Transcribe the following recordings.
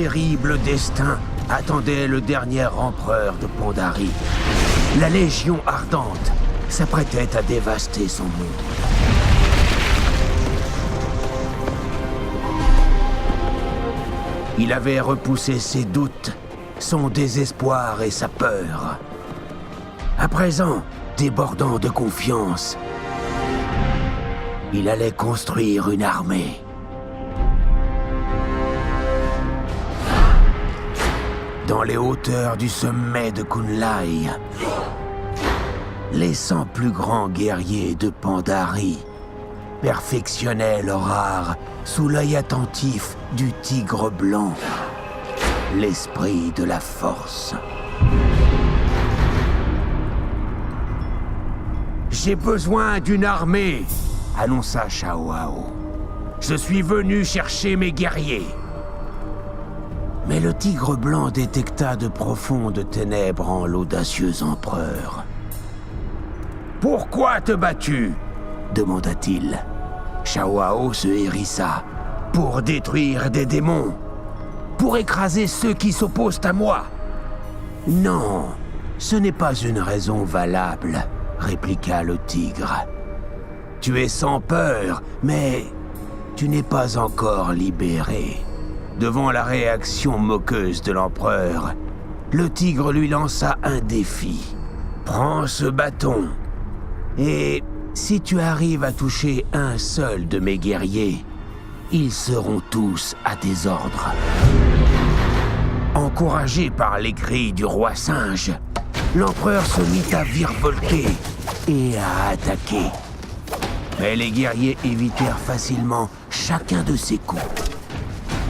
terrible destin attendait le dernier empereur de Pandarie. La Légion ardente s'apprêtait à dévaster son monde. Il avait repoussé ses doutes, son désespoir et sa peur. À présent, débordant de confiance, il allait construire une armée. Dans les hauteurs du sommet de Kunlai, les 100 plus grands guerriers de Pandarie perfectionnaient leur art sous l'œil attentif du tigre blanc, l'esprit de la force. J'ai besoin d'une armée, annonça Shao-Ao. Je suis venu chercher mes guerriers. Mais le tigre blanc détecta de profondes ténèbres en l'audacieux empereur. « Pourquoi te bats-tu » demanda-t-il. Shao-Ao se hérissa. « Pour détruire des démons. Pour écraser ceux qui s'opposent à moi. »« Non, ce n'est pas une raison valable, » répliqua le tigre. « Tu es sans peur, mais tu n'es pas encore libéré. » Devant la réaction moqueuse de l'empereur, le tigre lui lança un défi. « Prends ce bâton, et si tu arrives à toucher un seul de mes guerriers, ils seront tous à tes ordres. » Encouragé par les cris du roi singe, l'empereur se mit à virevolter et à attaquer. Mais les guerriers évitèrent facilement chacun de ses coups.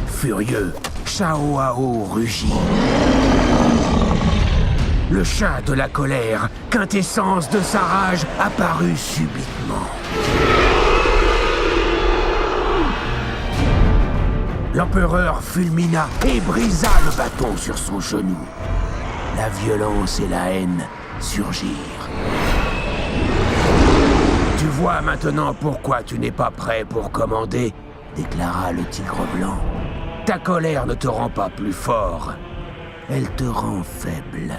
Furieux, Shao-Ao rugit. Le chat de la colère, quintessence de sa rage, apparut subitement. L'empereur fulmina et brisa le bâton sur son genou. La violence et la haine surgirent. « Tu vois maintenant pourquoi tu n'es pas prêt pour commander » déclara le tigre blanc. « Ta colère ne te rend pas plus fort, elle te rend faible. »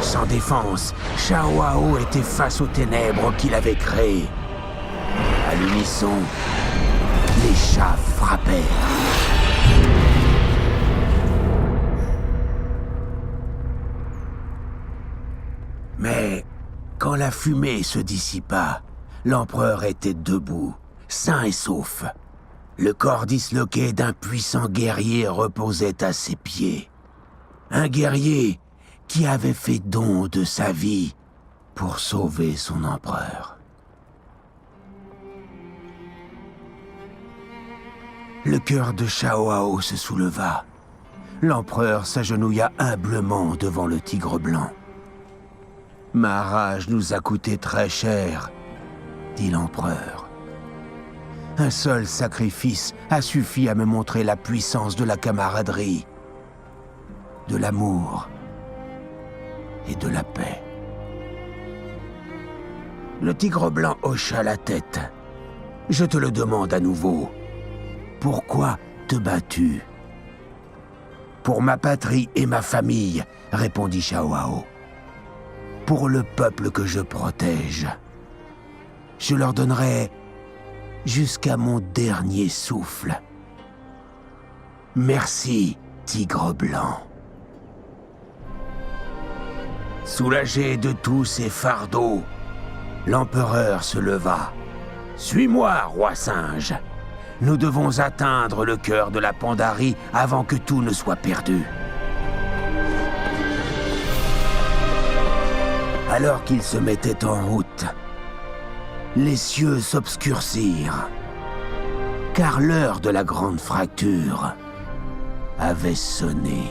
Sans défense, Shao-Ao était face aux ténèbres qu'il avait créées. À l'unisson, les chats frappèrent. Mais quand la fumée se dissipa, l'empereur était debout, sain et sauf. Le corps disloqué d'un puissant guerrier reposait à ses pieds. Un guerrier qui avait fait don de sa vie pour sauver son empereur. Le cœur de Shao-Ao se souleva. L'empereur s'agenouilla humblement devant le tigre blanc. « Ma rage nous a coûté très cher, » dit l'empereur. « Un seul sacrifice a suffi à me montrer la puissance de la camaraderie, de l'amour et de la paix. » Le tigre blanc hocha la tête. « Je te le demande à nouveau. Pourquoi te bats-tu ?»« Pour ma patrie et ma famille, » répondit Shao-Ao. « Pour le peuple que je protège. Je leur donnerai jusqu'à mon dernier souffle. Merci, tigre blanc. » Soulagé de tous ses fardeaux, l'empereur se leva. « Suis-moi, roi singe. Nous devons atteindre le cœur de la Pandarie avant que tout ne soit perdu. » Alors qu'il se mettait en route, les cieux s'obscurcirent, car l'heure de la grande fracture avait sonné.